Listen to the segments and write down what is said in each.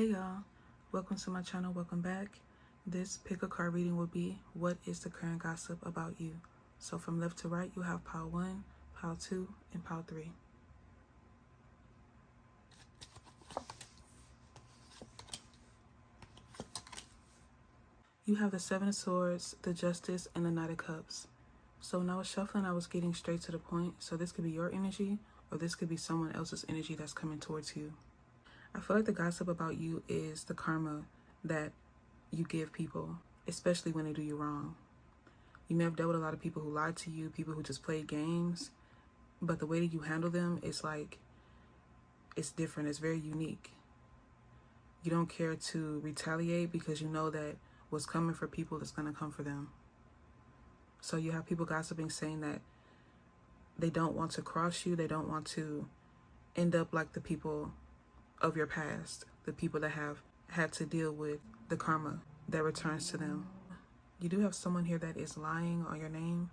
Hey y'all, welcome to my channel, welcome back. This pick a card reading will be what is the current gossip about you. So from left to right, you have pile 1, pile 2, and pile 3. You have the 7 of Swords, the Justice, and the Knight of Cups. So when I was shuffling, I was getting straight to the point. So this could be your energy, or this could be someone else's energy that's coming towards you. I feel like the gossip about you is the karma that you give people, especially when they do you wrong. You may have dealt with a lot of people who lied to you, people who just played games, but the way that you handle them is like, it's different, it's very unique. You don't care to retaliate because you know that what's coming for people is going to come for them. So you have people gossiping, saying that they don't want to cross you, they don't want to end up like the people of your past, the people that have had to deal with the karma that returns to them. You do have someone here that is lying on your name.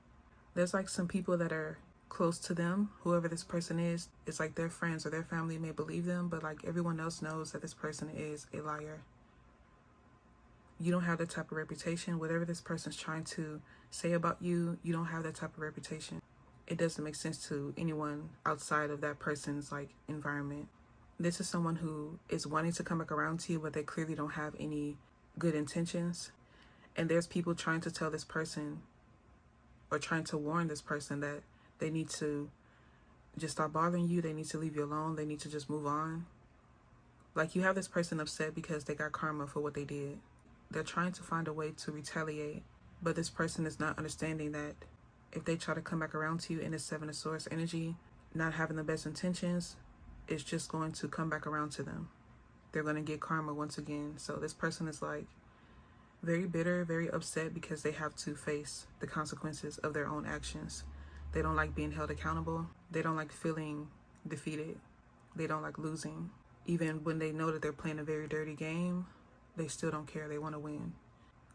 There's like some people that are close to them, whoever this person is. It's like their friends or their family may believe them, but like everyone else knows that this person is a liar. You don't have that type of reputation. Whatever this person's trying to say about you, you don't have that type of reputation. It doesn't make sense to anyone outside of that person's like environment. This is someone who is wanting to come back around to you, but they clearly don't have any good intentions. And there's people trying to tell this person or trying to warn this person that they need to just stop bothering you. They need to leave you alone. They need to just move on. Like you have this person upset because they got karma for what they did. They're trying to find a way to retaliate, but this person is not understanding that if they try to come back around to you in the 7 of Swords energy, not having the best intentions, it's just going to come back around to them. They're going to get karma once again. So this person is like very bitter, very upset because they have to face the consequences of their own actions. They don't like being held accountable. They don't like feeling defeated. They don't like losing. Even when they know that they're playing a very dirty game, they still don't care. They want to win.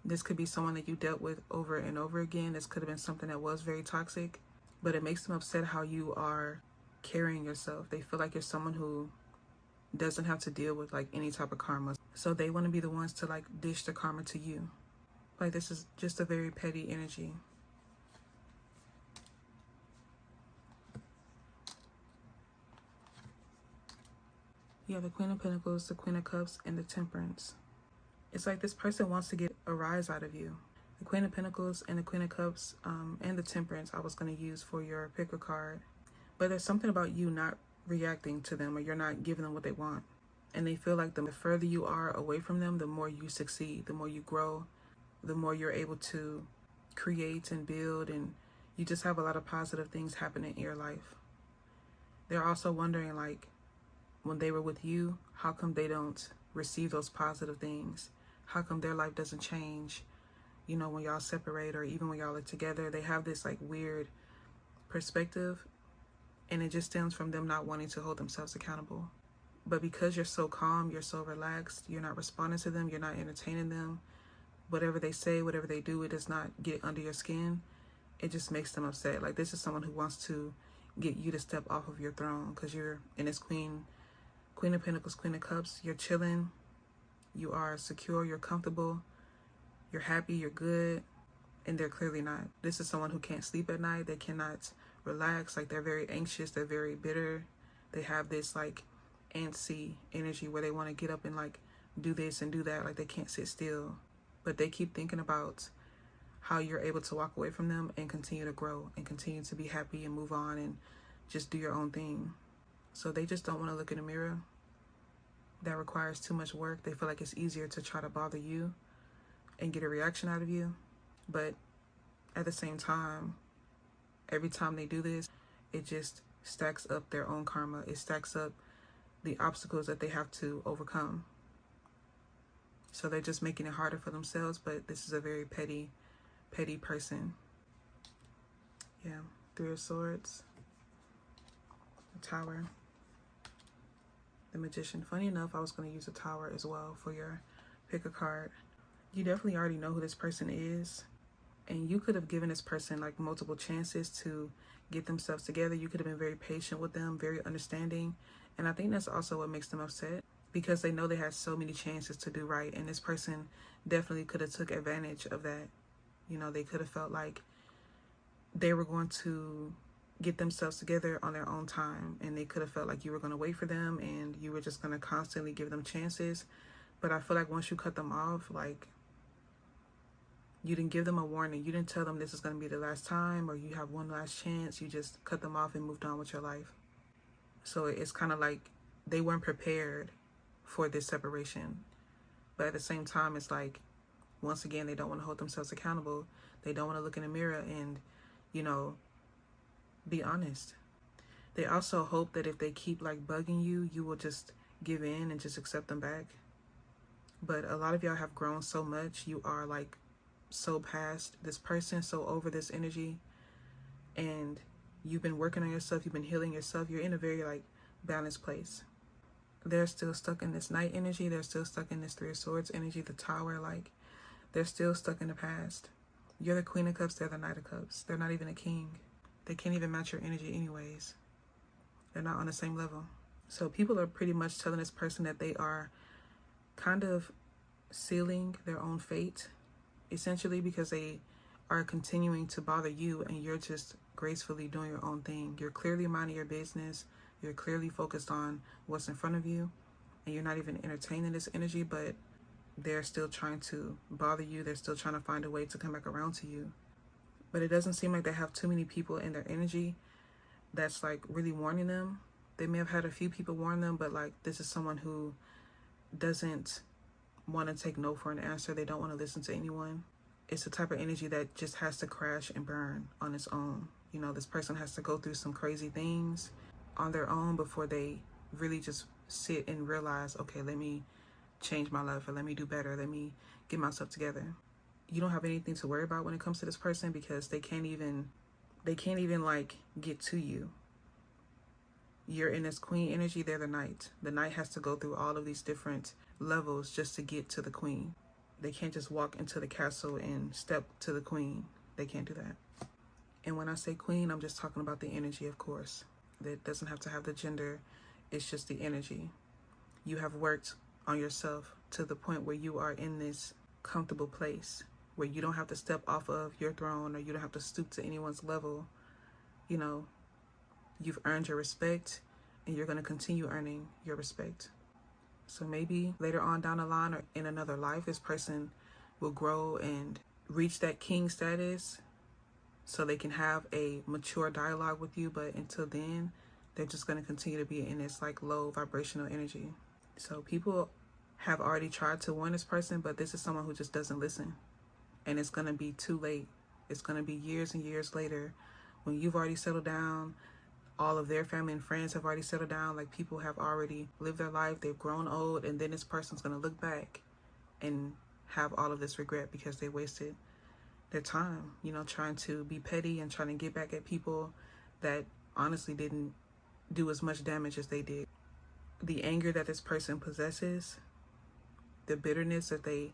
This could be someone that you dealt with over and over again. This could have been something that was very toxic, but it makes them upset how you are carrying yourself. They feel like you're someone who doesn't have to deal with like any type of karma. So they want to be the ones to like dish the karma to you. Like this is just a very petty energy. You have the Queen of Pentacles, the Queen of Cups, and the Temperance. It's like this person wants to get a rise out of you. The Queen of Pentacles and the Queen of Cups and the Temperance I was going to use for your pick a card. But there's something about you not reacting to them, or you're not giving them what they want. And they feel like the further you are away from them, the more you succeed, the more you grow, the more you're able to create and build, and you just have a lot of positive things happening in your life. They're also wondering, like, when they were with you, how come they don't receive those positive things? How come their life doesn't change, you know, when y'all separate or even when y'all are together? They have this like weird perspective, and it just stems from them not wanting to hold themselves accountable. But because you're so calm, you're so relaxed, you're not responding to them, you're not entertaining them, whatever they say, whatever they do, it does not get under your skin. It just makes them upset. Like this is someone who wants to get you to step off of your throne because you're in this Queen of Pentacles, Queen of Cups. You're chilling, you are secure, you're comfortable, you're happy, you're good, and they're clearly not. This is someone who can't sleep at night. They cannot relax. Like they're very anxious, they're very bitter. They have this like antsy energy where they want to get up and like do this and do that. Like they can't sit still, but they keep thinking about how you're able to walk away from them and continue to grow and continue to be happy and move on and just do your own thing. So they just don't want to look in the mirror. That requires too much work. They feel like it's easier to try to bother you and get a reaction out of you. But at the same time, every time they do this, it just stacks up their own karma. It stacks up the obstacles that they have to overcome. So they're just making it harder for themselves, but this is a very petty person. Yeah, 3 of Swords, the Tower, the Magician. Funny enough, I was going to use a Tower as well for your pick a card. You definitely already know who this person is, and you could have given this person like multiple chances to get themselves together. You could have been very patient with them, very understanding, and I think that's also what makes them upset. because they know they had so many chances to do right, and this person definitely could have took advantage of that. You know, they could have felt like they were going to get themselves together on their own time, and they could have felt like you were going to wait for them and you were just going to constantly give them chances. But I feel like once you cut them off, like, you didn't give them a warning. You didn't tell them this is going to be the last time or you have one last chance. You just cut them off and moved on with your life. So it's kind of like they weren't prepared for this separation. But at the same time, it's like, once again, they don't want to hold themselves accountable. They don't want to look in the mirror and, you know, be honest. They also hope that if they keep like bugging you, you will just give in and just accept them back. But a lot of y'all have grown so much. You are like so past this person, so over this energy, and you've been working on yourself, you've been healing yourself. You're in a very like balanced place. They're still stuck in this Knight energy. They're still stuck in this Three of Swords energy, the Tower. Like, they're still stuck in the past. You're the Queen of Cups, they're the Knight of Cups. They're not even a king. They can't even match your energy anyways. They're not on the same level. So people are pretty much telling this person that they are kind of sealing their own fate, essentially, because they are continuing to bother you and you're just gracefully doing your own thing. You're clearly minding your business. You're clearly focused on what's in front of you, and you're not even entertaining this energy, but they're still trying to bother you. They're still trying to find a way to come back around to you. But it doesn't seem like they have too many people in their energy that's like really warning them. They may have had a few people warn them, but like, this is someone who doesn't want to take no for an answer. They don't want to listen to anyone. It's the type of energy that just has to crash and burn on its own. You know, this person has to go through some crazy things on their own before they really just sit and realize, okay, let me change my life, or let me do better, let me get myself together. You don't have anything to worry about when it comes to this person, because they can't even like get to you. You're in this Queen energy, they're the Knight. The Knight has to go through all of these different levels just to get to the Queen. They can't just walk into the castle and step to the Queen. They can't do that. And when I say Queen, I'm just talking about the energy, of course. That doesn't have to have the gender. It's just the energy. You have worked on yourself to the point where you are in this comfortable place where you don't have to step off of your throne, or you don't have to stoop to anyone's level. You know, you've earned your respect, and you're going to continue earning your respect. So maybe later on down the line, or in another life, this person will grow and reach that king status so they can have a mature dialogue with you. But until then, they're just going to continue to be in this like low vibrational energy. So people have already tried to warn this person, but this is someone who just doesn't listen. And it's going to be too late. It's going to be years and years later when you've already settled down. All of their family and friends have already settled down. Like, people have already lived their life. They've grown old. And then this person's going to look back and have all of this regret because they wasted their time, you know, trying to be petty and trying to get back at people that honestly didn't do as much damage as they did. The anger that this person possesses, the bitterness that they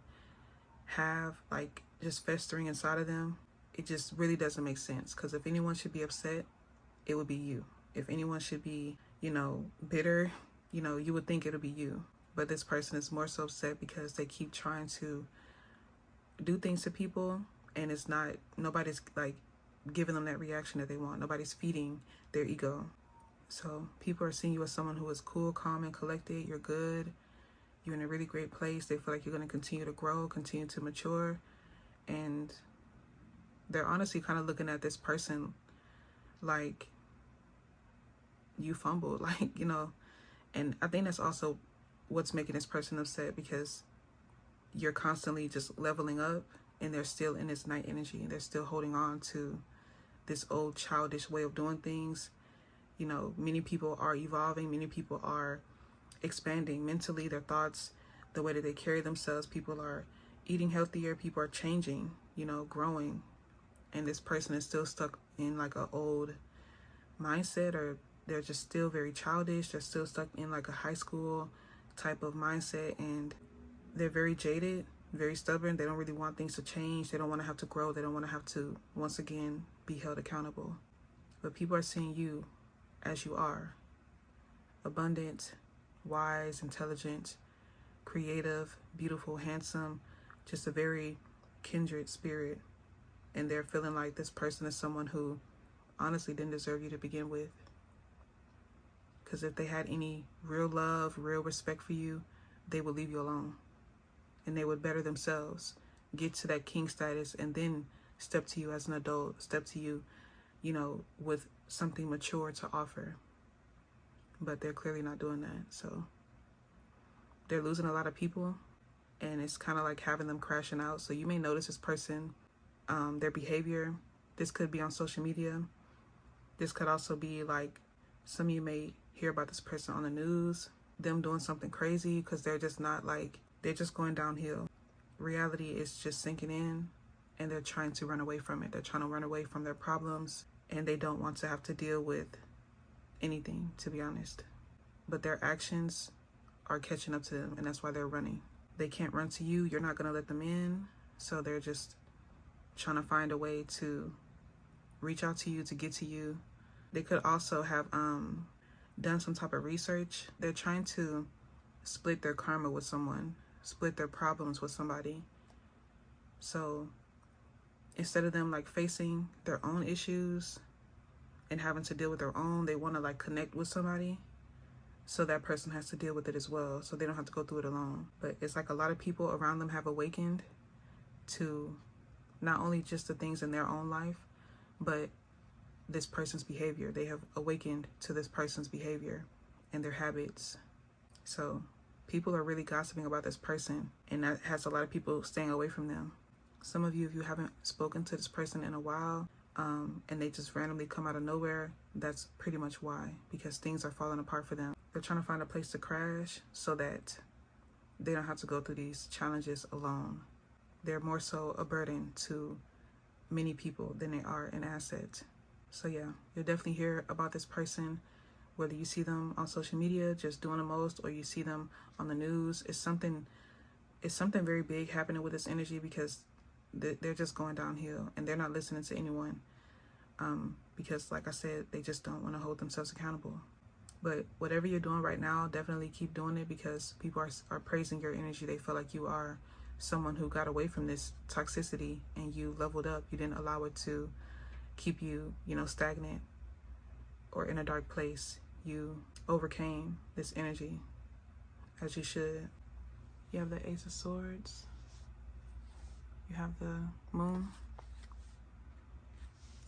have, like, just festering inside of them, it just really doesn't make sense. Because if anyone should be upset, it would be you. If anyone should be, you know, bitter, you know, you would think it would be you. But this person is more so upset because they keep trying to do things to people, and it's not, nobody's like giving them that reaction that they want. Nobody's feeding their ego. So people are seeing you as someone who is cool, calm, and collected. You're good. You're in a really great place. They feel like you're going to continue to grow, continue to mature. And they're honestly kind of looking at this person like you fumbled, like, you know. And I think that's also what's making this person upset, because you're constantly just leveling up and they're still in this Knight energy. They're still holding on to this old childish way of doing things. You know, many people are evolving. Many people are expanding mentally, their thoughts, the way that they carry themselves. People are eating healthier. People are changing, you know, growing. And this person is still stuck in like an old mindset, or they're just still very childish. They're still stuck in like a high school type of mindset, and they're very jaded, very stubborn. They don't really want things to change. They don't want to have to grow. They don't want to have to, once again, be held accountable. But people are seeing you as you are, abundant, wise, intelligent, creative, beautiful, handsome, just a very kindred spirit. And they're feeling like this person is someone who honestly didn't deserve you to begin with. Because if they had any real love, real respect for you, they would leave you alone. And they would better themselves, get to that king status, and then step to you as an adult, step to you, you know, with something mature to offer. But they're clearly not doing that. So they're losing a lot of people, and it's kind of like having them crashing out. So you may notice this person, their behavior. This could be on social media. This could also be like, some of you may hear about this person on the news, them doing something crazy, because they're just not like, they're just going downhill. Reality is just sinking in, and they're trying to run away from it. They're trying to run away from their problems, and they don't want to have to deal with anything, to be honest. But their actions are catching up to them, and that's why they're running. They can't run to you. You're not going to let them in. So they're just trying to find a way to reach out to you, to get to you. They could also have done some type of research. They're trying to split their karma with someone, split their problems with somebody. So instead of them like facing their own issues and having to deal with their own, they want to like connect with somebody, so that person has to deal with it as well, so they don't have to go through it alone. But it's like a lot of people around them have awakened to not only just the things in their own life, but this person's behavior. They have awakened to this person's behavior and their habits. So people are really gossiping about this person, and that has a lot of people staying away from them. Some of you, if you haven't spoken to this person in a while, and they just randomly come out of nowhere, that's pretty much why, because things are falling apart for them. They're trying to find a place to crash so that they don't have to go through these challenges alone. They're more so a burden to many people than they are an asset. So yeah, you'll definitely hear about this person, whether you see them on social media just doing the most, or you see them on the news. It's something very big happening with this energy, because they're just going downhill, and they're not listening to anyone, because like I said, they just don't want to hold themselves accountable. But whatever you're doing right now, definitely keep doing it, because people are praising your energy. They feel like you are someone who got away from this toxicity, and you leveled up. You didn't allow it to keep you, stagnant or in a dark place. You overcame this energy, as you should. You have the Ace of Swords. You have the Moon.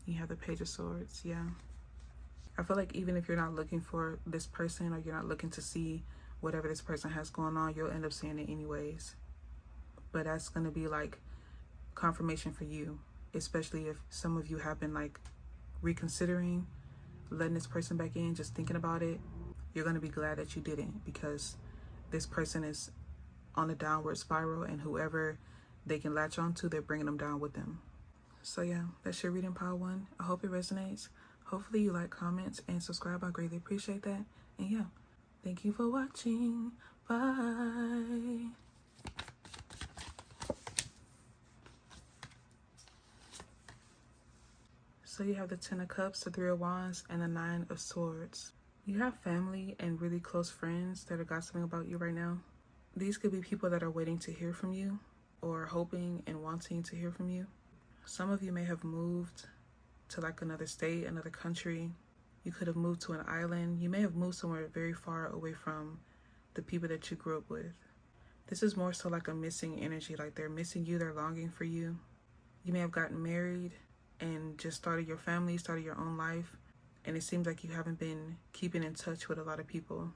You have the Page of Swords. Yeah. I feel like even if you're not looking for this person, or you're not looking to see whatever this person has going on, you'll end up seeing it anyways. But that's going to be like confirmation for you, especially if some of you have been like reconsidering letting this person back in, just thinking about it. You're going to be glad that you didn't, because this person is on a downward spiral, and whoever they can latch onto, they're bringing them down with them. So yeah, that's your reading, Pile 1. I hope it resonates. Hopefully you like, comment, and subscribe. I greatly appreciate that. And yeah, thank you for watching. Bye. So you have the 10 of Cups, the 3 of Wands, and the 9 of Swords. You have family and really close friends that are gossiping about you right now. These could be people that are waiting to hear from you, or hoping and wanting to hear from you. Some of you may have moved to like another state, another country. You could have moved to an island. You may have moved somewhere very far away from the people that you grew up with. This is more so like a missing energy, like they're missing you, they're longing for you. You may have gotten married and just started your family, started your own life, and it seems like you haven't been keeping in touch with a lot of people.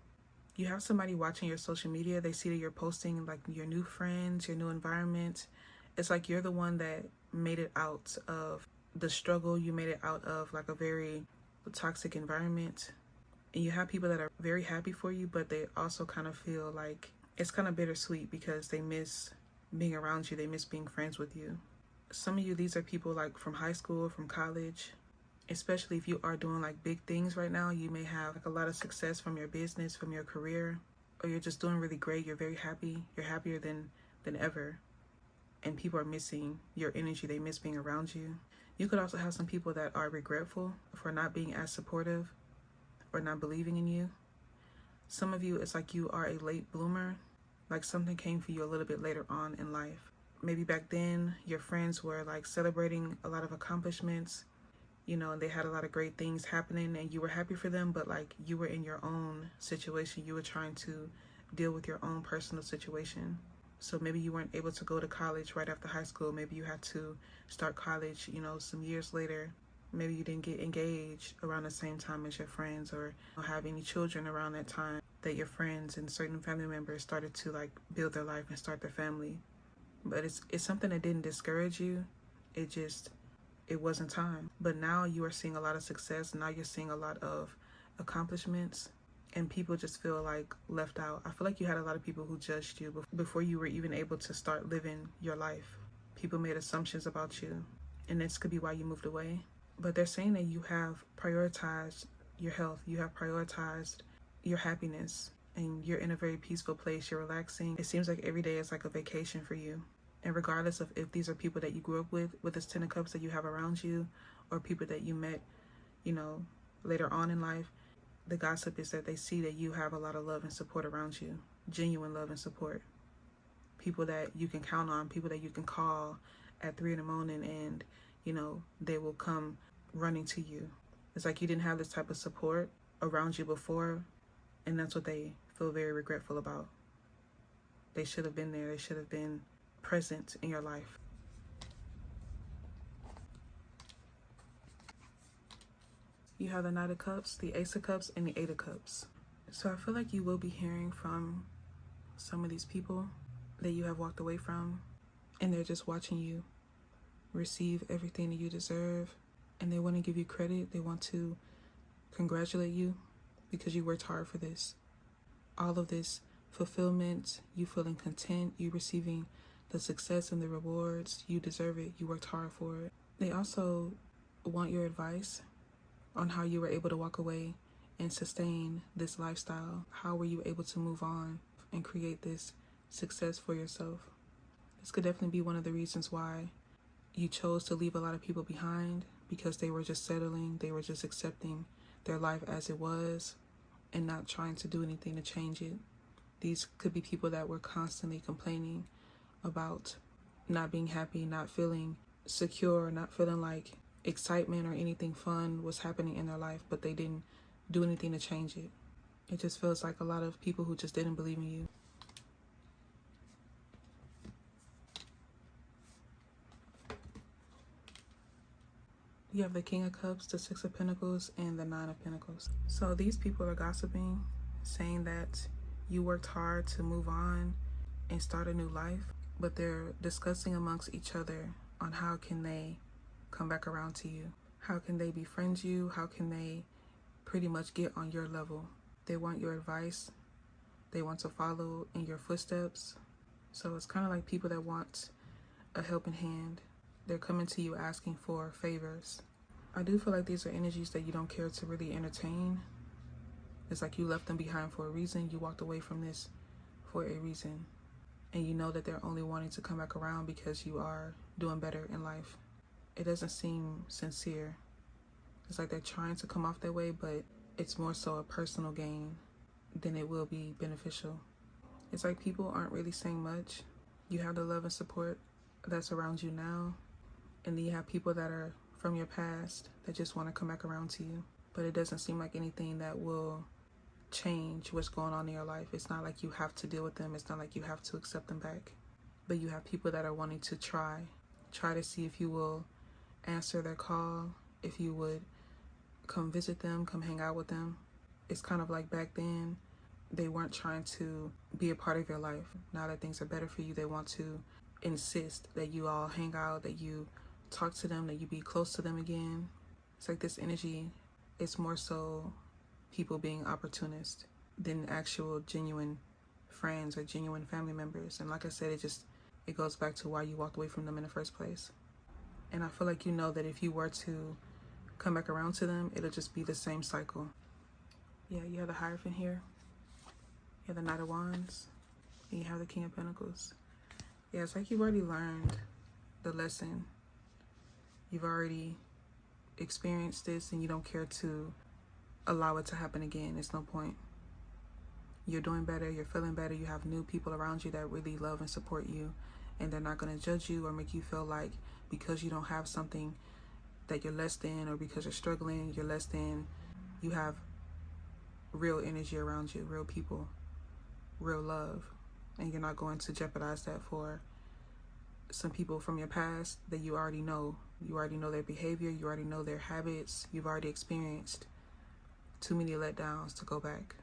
You have somebody watching your social media. They see that you're posting like your new friends, your new environment. It's like you're the one that made it out of the struggle. You made it out of like a very toxic environment. And you have people that are very happy for you, but they also kind of feel like it's kind of bittersweet, because they miss being around you. They miss being friends with you. Some of you, these are people like from high school, from college. Especially if you are doing like big things right now, you may have like a lot of success from your business, from your career, or you're just doing really great. You're very happy. You're happier than ever. And people are missing your energy. They miss being around you. You could also have some people that are regretful for not being as supportive or not believing in you. Some of you, it's like you are a late bloomer, like something came for you a little bit later on in life. Maybe back then your friends were like celebrating a lot of accomplishments, you know, and they had a lot of great things happening and you were happy for them, but like you were in your own situation. You were trying to deal with your own personal situation. So maybe you weren't able to go to college right after high school. Maybe you had to start college, you know, some years later. Maybe you didn't get engaged around the same time as your friends, or have any children around that time that your friends and certain family members started to like build their life and start their family. But it's something that didn't discourage you. It wasn't time. But now you are seeing a lot of success. Now you're seeing a lot of accomplishments, and people just feel like left out. I feel like you had a lot of people who judged you before you were even able to start living your life. People made assumptions about you, and this could be why you moved away. But they're saying that you have prioritized your health. You have prioritized your happiness, and you're in a very peaceful place. You're relaxing. It seems like every day is like a vacation for you. And regardless of if these are people that you grew up with this Ten of Cups that you have around you, or people that you met, you know, later on in life, the gossip is that they see that you have a lot of love and support around you. Genuine love and support. People that you can count on, people that you can call at 3 a.m. and, you know, they will come running to you. It's like you didn't have this type of support around you before, and that's what they feel very regretful about. They should have been there. They should have been present in your life. You have the Knight of Cups, the Ace of Cups, and the Eight of Cups. So I feel like you will be hearing from some of these people that you have walked away from, and they're just watching you receive everything that you deserve, and they want to give you credit. They want to congratulate you because you worked hard for this. All of this fulfillment, you feeling content, you receiving the success and the rewards, you deserve it. You worked hard for it. They also want your advice on how you were able to walk away and sustain this lifestyle. How were you able to move on and create this success for yourself? This could definitely be one of the reasons why you chose to leave a lot of people behind, because they were just settling, they were just accepting their life as it was and not trying to do anything to change it. These could be people that were constantly complaining about not being happy, not feeling secure, not feeling like excitement or anything fun was happening in their life, but they didn't do anything to change it. It just feels like a lot of people who just didn't believe in you. You have the King of Cups, the Six of Pentacles, and the Nine of Pentacles. So these people are gossiping, saying that you worked hard to move on and start a new life, but they're discussing amongst each other on how can they come back around to you. How can they befriend you? How can they pretty much get on your level? They want your advice. They want to follow in your footsteps. So it's kind of like people that want a helping hand. They're coming to you asking for favors. I do feel like these are energies that you don't care to really entertain. It's like you left them behind for a reason. You walked away from this for a reason. And you know that they're only wanting to come back around because you are doing better in life. It doesn't seem sincere. It's like they're trying to come off that way, but it's more so a personal gain than it will be beneficial. It's like people aren't really saying much. You have the love and support that's around you now, and then you have people that are from your past that just want to come back around to you. But it doesn't seem like anything that will change what's going on in your life. It's not like you have to deal with them. It's not like you have to accept them back. But you have people that are wanting to try to see if you will answer their call, if you would come visit them, come hang out with them. It's kind of like back then, they weren't trying to be a part of your life. Now that things are better for you, they want to insist that you all hang out, that you talk to them, that you be close to them again. It's like this energy, it's more so people being opportunist than actual genuine friends or genuine family members. And like I said, it goes back to why you walked away from them in the first place. And I feel like you know that if you were to come back around to them, it'll just be the same cycle. Yeah, you have the Hierophant here. You have the Knight of Wands. And you have the King of Pentacles. Yeah, it's like you've already learned the lesson. You've already experienced this and you don't care to allow it to happen again. It's no point. you're doing better, you're feeling better, you have new people around you that really love and support you, and they're not going to judge you or make you feel like because you don't have something that you're less than, or because you're struggling, you're less than. You have real energy around you, real people, real love, and you're not going to jeopardize that for some people from your past that you already know. You already know their behavior, you already know their habits, you've already experienced too many letdowns to go back.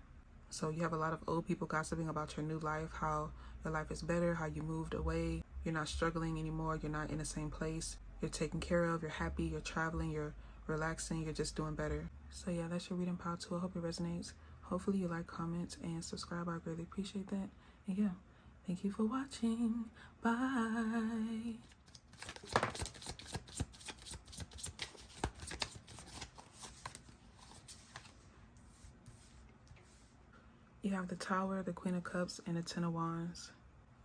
So you have a lot of old people gossiping about your new life, how your life is better, how you moved away, you're not struggling anymore, you're not in the same place, you're taken care of, you're happy, you're traveling, you're relaxing, you're just doing better. So yeah, that's your reading pile 2. I hope it resonates. Hopefully you like, comment, and subscribe. I really appreciate that. And yeah, thank you for watching. Bye. You have the Tower, the Queen of Cups, and the Ten of Wands.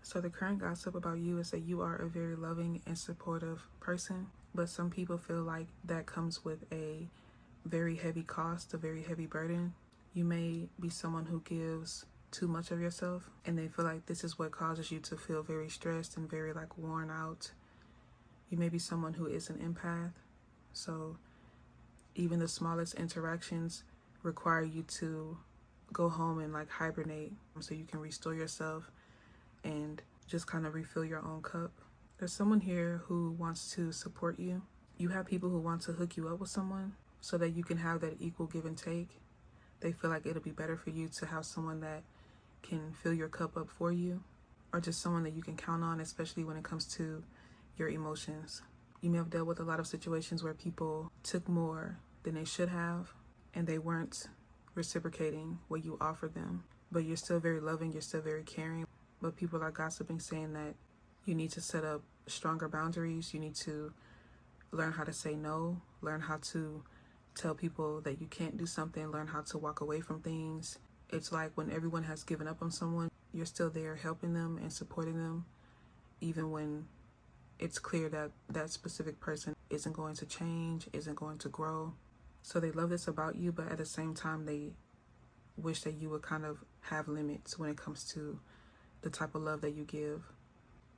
So the current gossip about you is that you are a very loving and supportive person, but some people feel like that comes with a very heavy cost, a very heavy burden. You may be someone who gives too much of yourself, and they feel like this is what causes you to feel very stressed and very like worn out. You may be someone who is an empath, so even the smallest interactions require you to go home and like hibernate so you can restore yourself and just kind of refill your own cup. There's someone here who wants to support you. You have people who want to hook you up with someone so that you can have that equal give and take. They feel like it'll be better for you to have someone that can fill your cup up for you, or just someone that you can count on, especially when it comes to your emotions. You may have dealt with a lot of situations where people took more than they should have, and they weren't reciprocating what you offered them. But you're still very loving, you're still very caring. But people are gossiping, saying that you need to set up stronger boundaries. You need to learn how to say no, learn how to tell people that you can't do something, learn how to walk away from things. It's like when everyone has given up on someone, you're still there helping them and supporting them, even when it's clear that that specific person isn't going to change, isn't going to grow. So they love this about you, but at the same time, they wish that you would kind of have limits when it comes to the type of love that you give.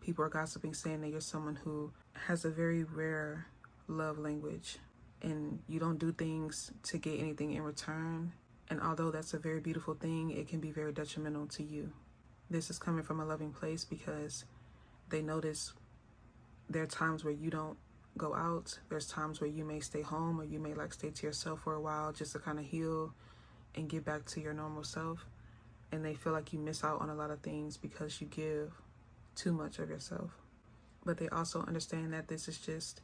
People are gossiping, saying that you're someone who has a very rare love language, and you don't do things to get anything in return. And although that's a very beautiful thing, it can be very detrimental to you. This is coming from a loving place because they notice there are times where you don't go out. There's times where you may stay home, or you may like stay to yourself for a while just to kind of heal and get back to your normal self. And they feel like you miss out on a lot of things because you give too much of yourself. But they also understand that this is just,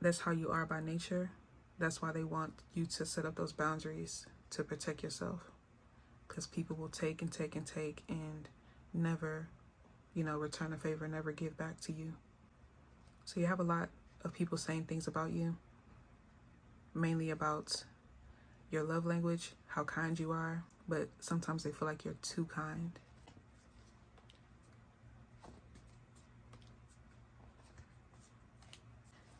that's how you are by nature. That's why they want you to set up those boundaries to protect yourself. Because people will take and take and take and never, return a favor, never give back to you. So you have a lot of people saying things about you, mainly about your love language, how kind you are, but sometimes they feel like you're too kind.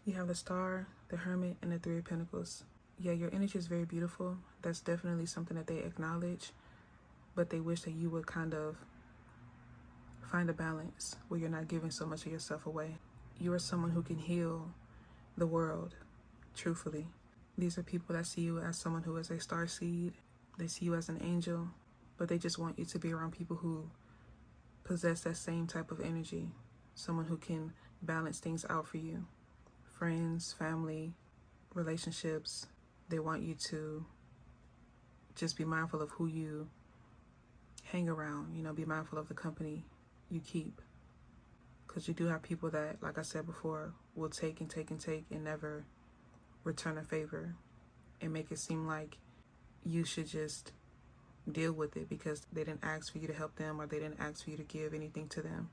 You have the Star, the Hermit, and the Three of Pentacles. Yeah, your energy is very beautiful. That's definitely something that they acknowledge, but they wish that you would kind of find a balance where you're not giving so much of yourself away. You are someone who can heal the world, truthfully. These are people that see you as someone who is a star seed. They see you as an angel, but they just want you to be around people who possess that same type of energy. Someone who can balance things out for you. Friends, family, relationships. They want you to just be mindful of who you hang around, be mindful of the company you keep. Because you do have people that, like I said before, will take and take and take and never return a favor and make it seem like you should just deal with it because they didn't ask for you to help them, or they didn't ask for you to give anything to them.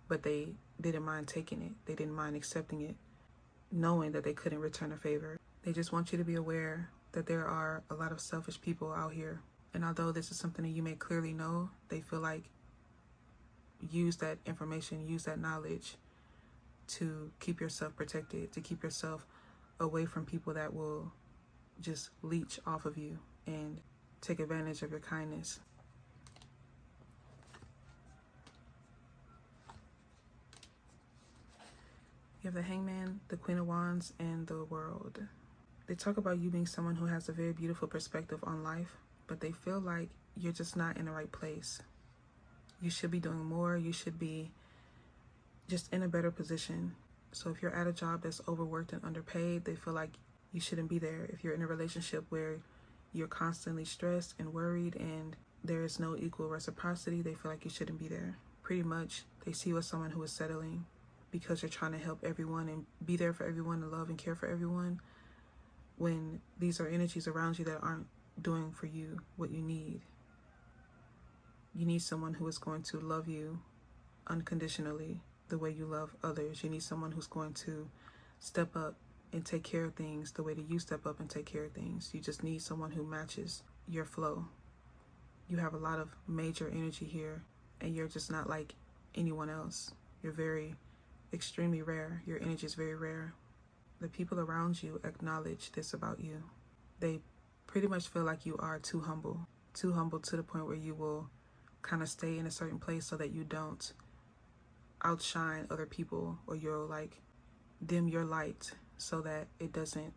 But they didn't mind taking it. They didn't mind accepting it, knowing that they couldn't return a favor. They just want you to be aware that there are a lot of selfish people out here. And although this is something that you may clearly know, they feel like use that information, use that knowledge to keep yourself protected, to keep yourself away from people that will just leech off of you and take advantage of your kindness. You have the Hangman, the Queen of Wands, and the World. They talk about you being someone who has a very beautiful perspective on life, but they feel like you're just not in the right place. You should be doing more. You should be just in a better position. So if you're at a job that's overworked and underpaid, they feel like you shouldn't be there. If you're in a relationship where you're constantly stressed and worried and there is no equal reciprocity, they feel like you shouldn't be there. Pretty much, they see you as someone who is settling because you're trying to help everyone and be there for everyone and love and care for everyone, when these are energies around you that aren't doing for you what you need. You need someone who is going to love you unconditionally the way you love others. You need someone who's going to step up and take care of things the way that you step up and take care of things. You just need someone who matches your flow. You have a lot of major energy here, and you're just not like anyone else. You're very extremely rare. Your energy is very rare. The people around you acknowledge this about you. They pretty much feel like you are too humble to the point where you will kind of stay in a certain place so that you don't outshine other people, or you'll like dim your light so that it doesn't,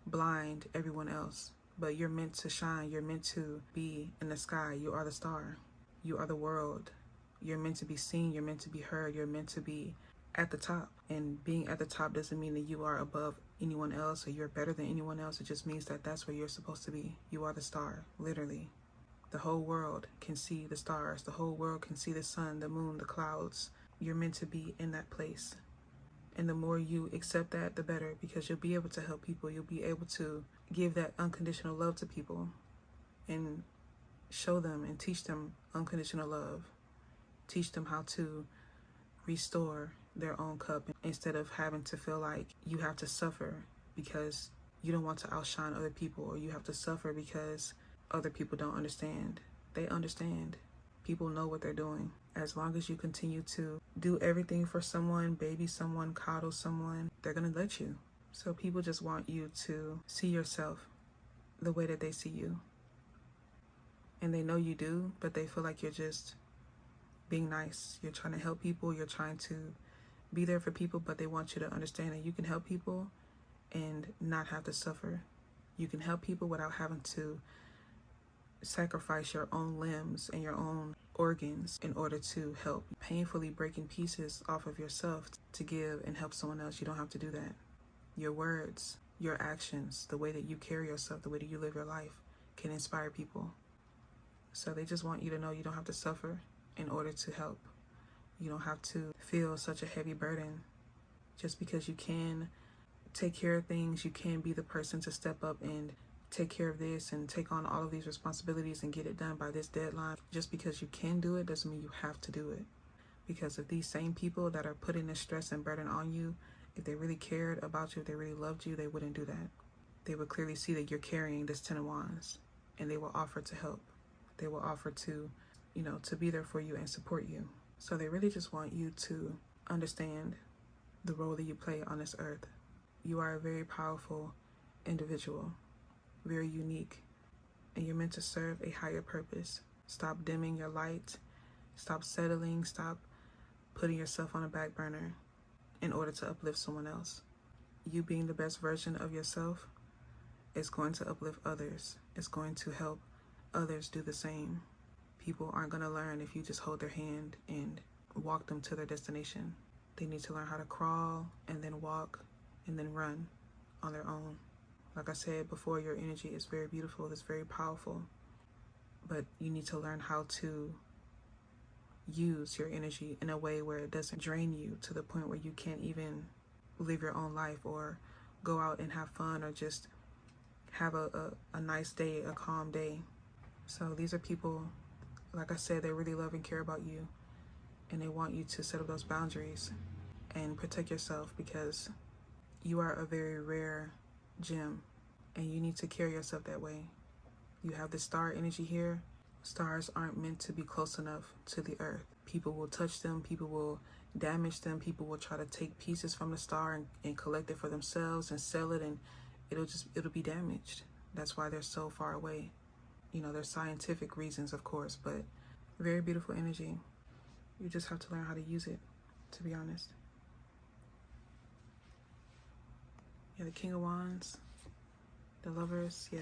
blind everyone else. But you're meant to shine. You're meant to be in the sky. You are the star. You are the world. You're meant to be seen. You're meant to be heard. You're meant to be at the top. And being at the top doesn't mean that you are above anyone else or you're better than anyone else. It just means that that's where you're supposed to be. You are the star, literally. The whole world can see the stars. The whole world can see the sun, the moon, the clouds. You're meant to be in that place. And the more you accept that, the better, because you'll be able to help people. You'll be able to give that unconditional love to people and show them and teach them unconditional love. Teach them how to restore their own cup instead of having to feel like you have to suffer because you don't want to outshine other people, or you have to suffer because other people don't understand. They understand. People know what they're doing. As long as you continue to do everything for someone, baby someone, coddle someone, they're going to let you. So people just want you to see yourself the way that they see you. And they know you do, but they feel like you're just being nice. You're trying to help people. You're trying to be there for people, but they want you to understand that you can help people and not have to suffer. You can help people without having to sacrifice your own limbs and your own organs in order to help. Painfully breaking pieces off of yourself to give and help someone else. You don't have to do that. Your words, your actions, the way that you carry yourself, the way that you live your life can inspire people. So they just want you to know you don't have to suffer in order to help. You don't have to feel such a heavy burden. Just because you can take care of things, you can be the person to step up and take care of this and take on all of these responsibilities and get it done by this deadline. Just because you can do it doesn't mean you have to do it. Because if these same people that are putting this stress and burden on you, if they really cared about you, if they really loved you, they wouldn't do that. They would clearly see that you're carrying this 10 of Wands, and they will offer to help. They will offer to, to be there for you and support you. So they really just want you to understand the role that you play on this earth. You are a very powerful individual, very unique, and you're meant to serve a higher purpose. Stop dimming your light. Stop settling. Stop putting yourself on a back burner in order to uplift someone else. You being the best version of yourself is going to uplift others. It's going to help others do the same. People aren't going to learn if you just hold their hand and walk them to their destination. They need to learn how to crawl and then walk and then run on their own. Like I said before, your energy is very beautiful. It's very powerful. But you need to learn how to use your energy in a way where it doesn't drain you to the point where you can't even live your own life or go out and have fun or just have a nice day, a calm day. So these are people, like I said, they really love and care about you, and they want you to set up those boundaries and protect yourself, because you are a very rare gem and you need to carry yourself that way. You have the star energy here. Stars aren't meant to be close enough to the earth. People will touch them, people will damage them, people will try to take pieces from the star and collect it for themselves and sell it, and it'll be damaged. That's why they're so far away. You know, there's scientific reasons, of course, but very beautiful energy. You just have to learn how to use it, to be honest. Yeah, the King of Wands, the Lovers, yeah,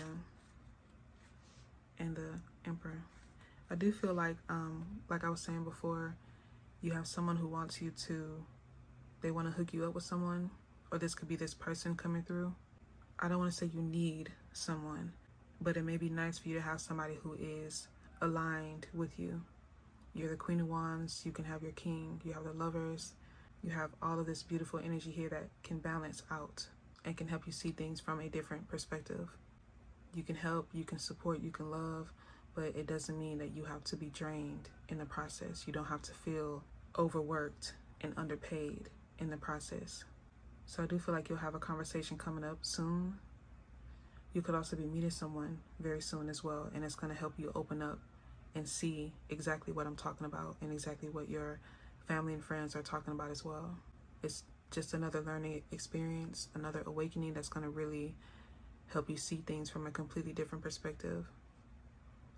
and the Emperor. I do feel like I was saying before, you have someone who wants you to, they want to hook you up with someone, or this could be this person coming through. I don't want to say you need someone, but it may be nice for you to have somebody who is aligned with you. You're the Queen of Wands, you can have your King, you have the Lovers, you have all of this beautiful energy here that can balance out and can help you see things from a different perspective. You can help, you can support, you can love, but it doesn't mean that you have to be drained in the process. You don't have to feel overworked and underpaid in the process. So I do feel like you'll have a conversation coming up soon. You could also be meeting someone very soon as well, and it's going to help you open up and see exactly what I'm talking about and exactly what your family and friends are talking about as well. It's just another learning experience, another awakening that's going to really help you see things from a completely different perspective.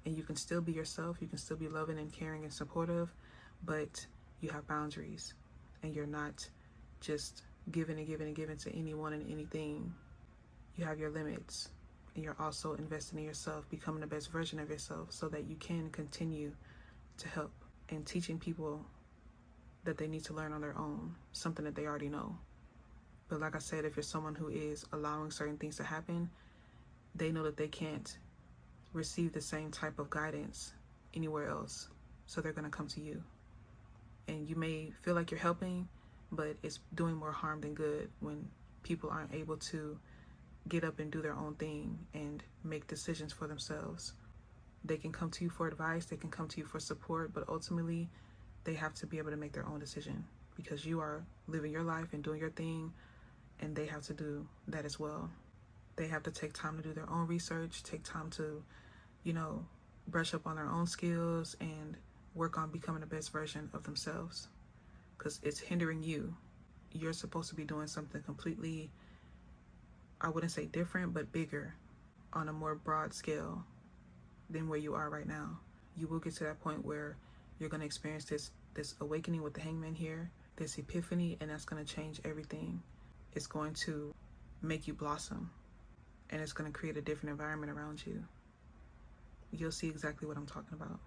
And you can still be yourself, you can still be loving and caring and supportive, but you have boundaries and you're not just giving and giving and giving to anyone and anything. You have your limits, and you're also investing in yourself, becoming the best version of yourself so that you can continue to help and teaching people that they need to learn on their own, something that they already know. But like I said, if you're someone who is allowing certain things to happen, they know that they can't receive the same type of guidance anywhere else, so they're going to come to you. And you may feel like you're helping, but it's doing more harm than good when people aren't able to get up and do their own thing and make decisions for themselves. They can come to you for advice, they can come to you for support, but ultimately they have to be able to make their own decision, because you are living your life and doing your thing, and they have to do that as well. They have to take time to do their own research, take time to, brush up on their own skills and work on becoming the best version of themselves, because it's hindering you. You're supposed to be doing something completely, I wouldn't say different, but bigger, on a more broad scale than where you are right now. You will get to that point where you're going to experience this awakening with the Hangman here, this epiphany, and that's going to change everything. It's going to make you blossom, and it's going to create a different environment around you. You'll see exactly what I'm talking about.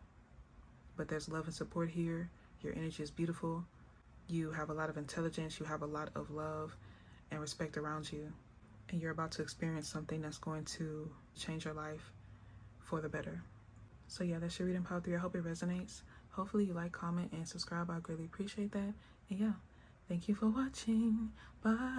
But there's love and support here. Your energy is beautiful. You have a lot of intelligence. You have a lot of love and respect around you. And you're about to experience something that's going to change your life for the better. So yeah, that's your reading pile 3. I hope it resonates. Hopefully you like, comment, and subscribe. I greatly appreciate that. And yeah, thank you for watching. Bye.